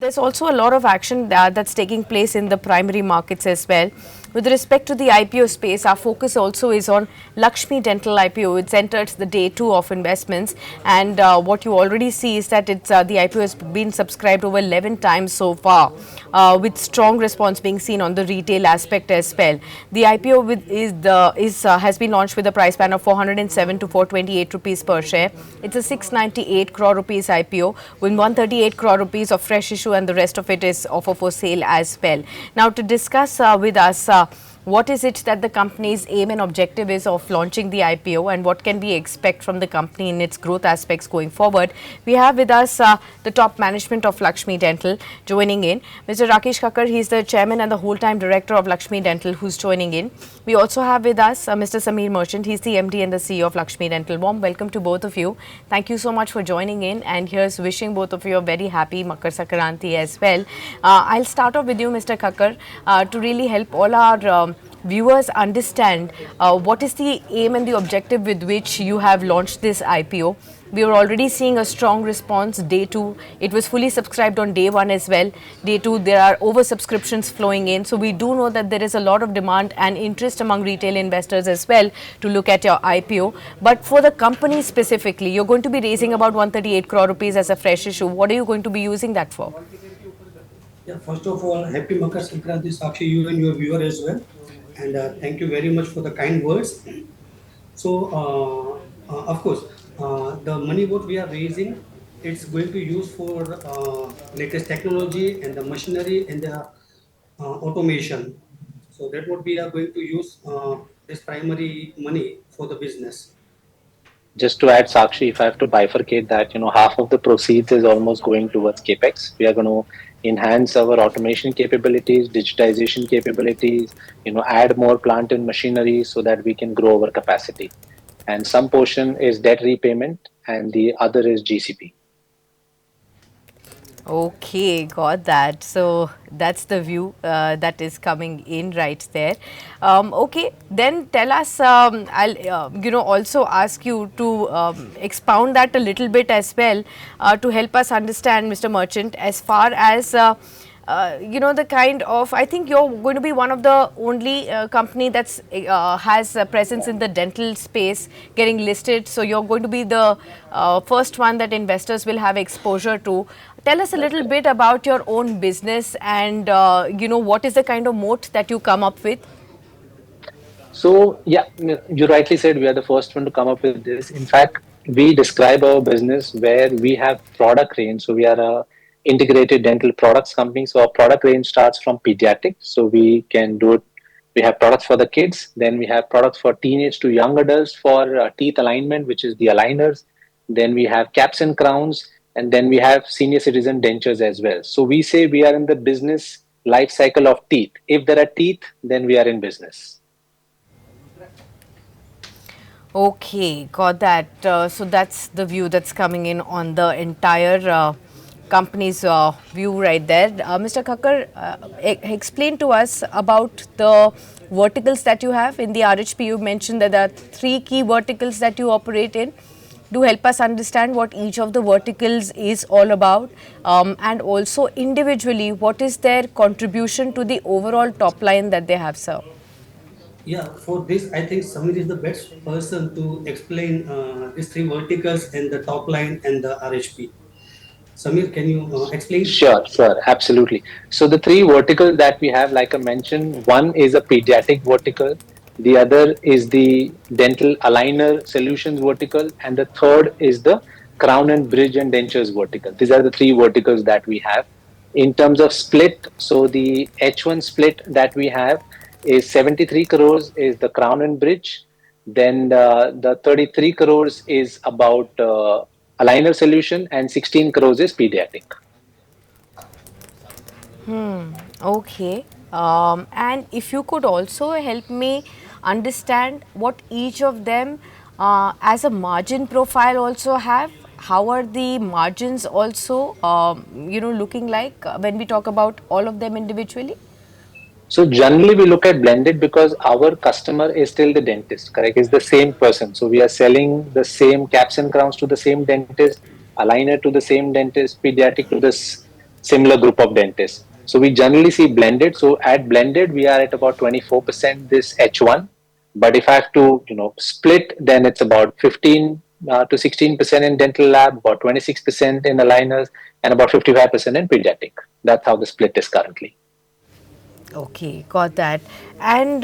There's also a lot of action that's taking place in the primary markets as well. With respect to the IPO space, our focus also is on Laxmi Dental IPO. It's entered the day two of investments, and what you already see is that the IPO has been subscribed over 11 times so far, with strong response being seen on the retail aspect as well. The IPO has been launched with a price span of 407 to 428 rupees per share. It's a 698 crore rupees IPO with 138 crore rupees of fresh issue, and the rest of it is offer for sale as well. Now, to discuss with us what is it that the company's aim and objective is of launching the IPO, and what can we expect from the company in its growth aspects going forward, we have with us the top management of Laxmi Dental joining in. Mr. Rakesh Kakkar, he is the chairman and the whole-time director of Laxmi Dental, who's joining in. We also have with us Mr. Sameer Merchant. He's the MD and the CEO of Laxmi Dental. Warm welcome to both of you. Thank you so much for joining in, and here's wishing both of you a very happy Makar Sankranti as well. I'll start off with you, Mr. Kakkar, to really help all our viewers understand what is the aim and the objective with which you have launched this IPO. We are already seeing a strong response. Day two, it was fully subscribed on day one as well. Day two, there are oversubscriptions flowing in. So we do know that there is a lot of demand and interest among retail investors as well to look at your IPO. But for the company specifically, you're going to be raising about 138 crore rupees as a fresh issue. What are you going to be using that for? Yeah, first of all, happy Makar Sankranti, Sakshi, you and your viewer as well. And thank you very much for the kind words. So, of course, the money what we are raising, it's going to use for latest technology and the machinery and the automation. So that what we are going to use this primary money for the business. Just to add, Sakshi, if I have to bifurcate that, half of the proceeds is almost going towards capex. We are going to enhance our automation capabilities, digitization capabilities, add more plant and machinery so that we can grow our capacity. And some portion is debt repayment, and the other is GCP. Okay, got that. So that's the view that is coming in right there. Okay, then tell us. I'll also ask you to expound that a little bit as well to help us understand, Mr. Merchant, as far as the kind of, I think you're going to be one of the only company that's has a presence in the dental space getting listed. So you're going to be the first one that investors will have exposure to. Tell us a little bit about your own business and what is the kind of moat that you come up with. So yeah, you rightly said we are the first one to come up with this. In fact, we describe our business where we have product range. So we are a integrated dental products company. So our product range starts from pediatric. So we can do it. We have products for the kids. Then we have products for teenage to young adults for teeth alignment, which is the aligners. Then we have caps and crowns, and then we have senior citizen dentures as well. So we say we are in the business life cycle of teeth. If there are teeth, then we are in business. Okay, got that. So that's the view that's coming in on the entire company's view right there. Mr. Kakkar, explain to us about the verticals that you have in the RHP. You mentioned that there are three key verticals that you operate in. Do help us understand what each of the verticals is all about, and also individually, what is their contribution to the overall top line that they have, sir? Yeah, for this, I think Samir is the best person to explain these three verticals and the top line and the RHP. Samir, can you explain? Sure, absolutely. So the three verticals that we have, like I mentioned, one is a pediatric vertical, the other is the dental aligner solutions vertical, and the third is the crown and bridge and dentures vertical. These are the three verticals that we have. In terms of split, so the H1 split that we have is 73 crores is the crown and bridge. Then the 33 crores is about aligner solution, and 16 crores is pediatric. Okay. And if you could also help me understand what each of them as a margin profile also have. How are the margins also, looking like when we talk about all of them individually? So generally we look at blended because our customer is still the dentist, correct? It's the same person. So we are selling the same caps and crowns to the same dentist, aligner to the same dentist, pediatric to the similar group of dentists. So we generally see blended. So at blended, we are at about 24% this H1. But if I have to, split, then it's about 15 to 16% in dental lab, about 26% in aligners, and about 55% in pediatric. That's how the split is currently. Okay, got that. And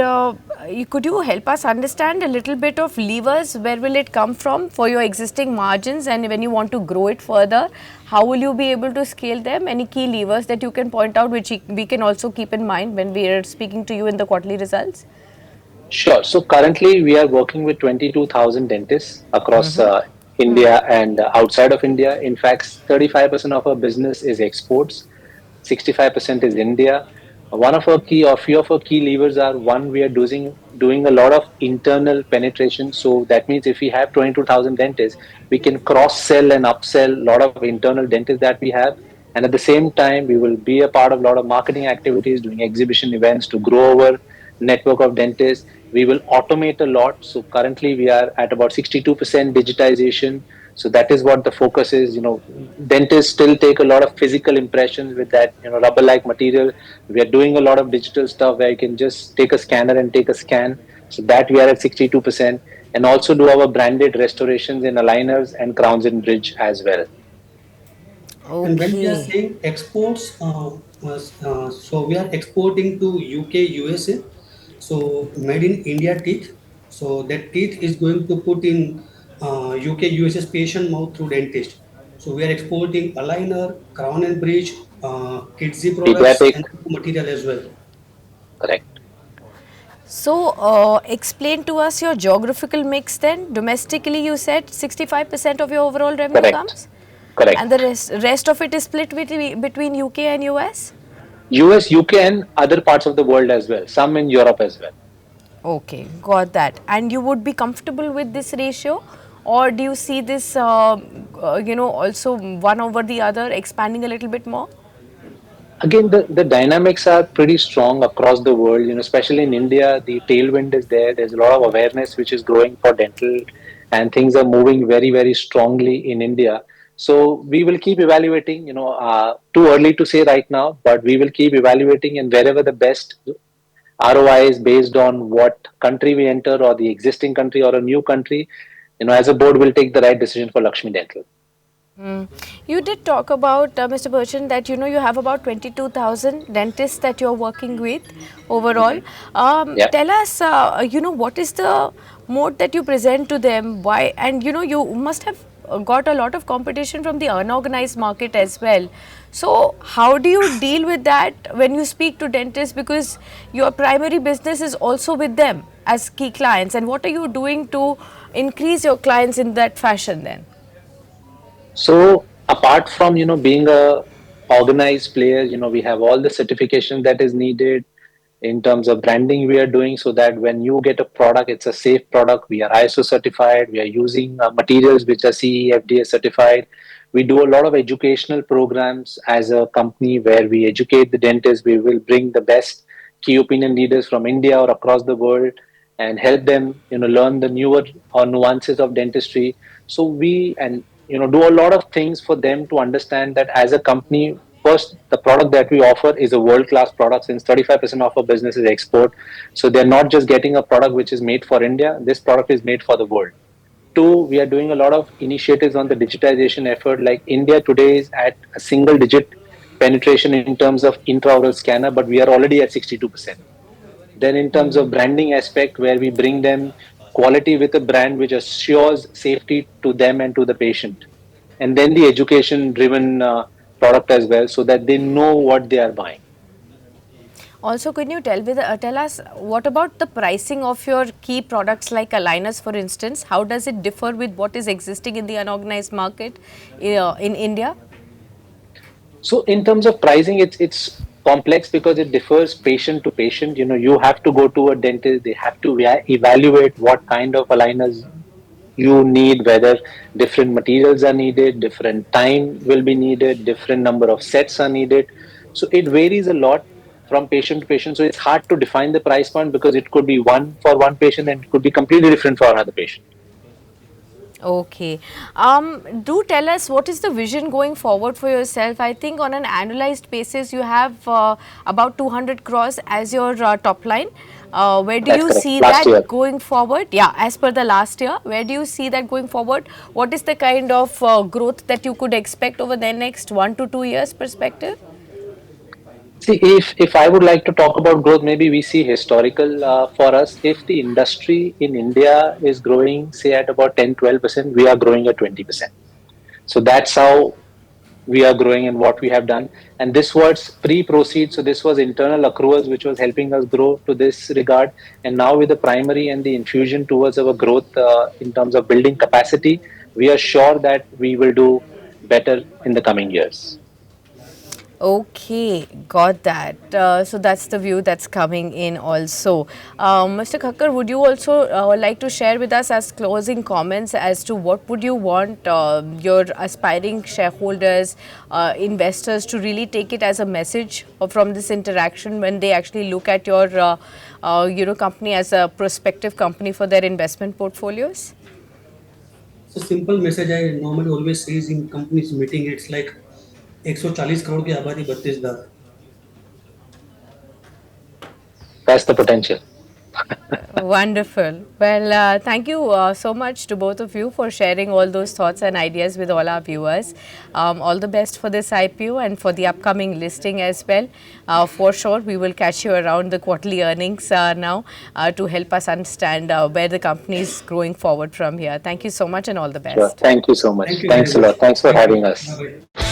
could you help us understand a little bit of levers? Where will it come from for your existing margins? And when you want to grow it further, how will you be able to scale them? Any key levers that you can point out, which we can also keep in mind when we are speaking to you in the quarterly results? Sure. So currently, we are working with 22,000 dentists across India and outside of India. In fact, 35% of our business is exports, 65% is India. One of our key or few of our key levers are one, we are doing a lot of internal penetration. So that means if we have 22,000 dentists, we can cross sell and upsell a lot of internal dentists that we have. And at the same time, we will be a part of a lot of marketing activities, doing exhibition events to grow our network of dentists. We will automate a lot. So currently we are at about 62% digitization. So that is what the focus is. Dentists still take a lot of physical impressions with that, rubber like material. We are doing a lot of digital stuff where you can just take a scanner and take a scan. So that we are at 62%, and also do our branded restorations in aligners and crowns and bridge as well. And when we are Okay. saying exports, so we are exporting to UK, USA. So made in India teeth. So that teeth is going to put in UK, USA's patient mouth through dentist. So we are exporting aligner, crown and bridge, kidsy products, Pediatric, and material as well. correct, So, explain to us your geographical mix then. Domestically, you said 65% of your overall revenue correct, comes, and the correct. rest of it is split between UK and US. US, UK, and other parts of the world as well. Some in Europe as well. Okay, got that. And you would be comfortable with this ratio, or do you see this, also one over the other, expanding a little bit more? Again, the dynamics are pretty strong across the world, especially in India. The tailwind is there. There's a lot of awareness which is growing for dental, and things are moving very, very strongly in India. So we will keep evaluating. Too early to say right now, but we will keep evaluating, and wherever the best ROI is based on what country we enter, or the existing country or a new country, as a board, we'll take the right decision for Lakshmi Dental. Mm. You did talk about, Mr. Burchan, that you have about 22,000 dentists that you're working with overall. Yeah. Tell us, what is the mode that you present to them? Why? And you must have got a lot of competition from the unorganized market as well. So, how do you deal with that when you speak to dentists? Because your primary business is also with them as key clients. And what are you doing to increase your clients in that fashion then? So apart from being a organized player, we have all the certification that is needed in terms of branding we are doing, so that when you get a product, it's a safe product. We are ISO certified. We are using materials which are CE FDA certified. We do a lot of educational programs as a company where we educate the dentists. We will bring the best key opinion leaders from India or across the world and help them learn the newer or nuances of dentistry. So we and do a lot of things for them to understand that as a company, first, the product that we offer is a world class product, since 35% of our business is export. So they're not just getting a product which is made for India. This product is made for the world. Two, we are doing a lot of initiatives on the digitization effort. Like India today is at a single digit penetration in terms of intraoral scanner, but we are already at 62%. Then in terms of branding aspect, where we bring them quality with a brand which assures safety to them and to the patient. And then the education driven product as well, so that they know what they are buying. Also, can you tell us what about the pricing of your key products like aligners, for instance? How does it differ with what is existing in the unorganized market in India? So in terms of pricing, it's complex because it differs patient to patient. You have to go to a dentist. They have to evaluate what kind of aligners you need, whether different materials are needed, different time will be needed, different number of sets are needed. So it varies a lot from patient to patient. So it's hard to define the price point because it could be one for one patient and it could be completely different for another patient. Okay. Do tell us what is the vision going forward for yourself? I think on an annualized basis, you have about 200 crores as your top line. Where do That's you correct. see Last year. that going forward? Yeah, as per the last year, where do you see that going forward? What is the kind of growth that you could expect over the next 1 to 2 years perspective? See, if I would like to talk about growth, maybe we see historical for us. If the industry in India is growing, say at about 10-12%, we are growing at 20%. So that's how we are growing and what we have done. And this was pre-proceed. So this was internal accruals, which was helping us grow to this regard. And now with the primary and the infusion towards our growth in terms of building capacity, we are sure that we will do better in the coming years. Okay, got that. So that's the view that's coming in also. Mr. Khakkar, would you also like to share with us as closing comments as to what would you want your aspiring shareholders, investors to really take it as a message from this interaction when they actually look at your company as a prospective company for their investment portfolios? So simple message I normally always say is in companies meeting, it's like 140 crore की आबादी 32 lakh. That's the potential. Wonderful. Well, thank you so much to both of you for sharing all those thoughts and ideas with all our viewers. All the best for this IPO and for the upcoming listing as well. For sure, we will catch you around the quarterly earnings now to help us understand where the company is growing forward from here. Thank you so much and all the Sure. best. Thank you so much. Thank you very Thanks a much. lot. Thanks for Thank you. having us. Bye bye.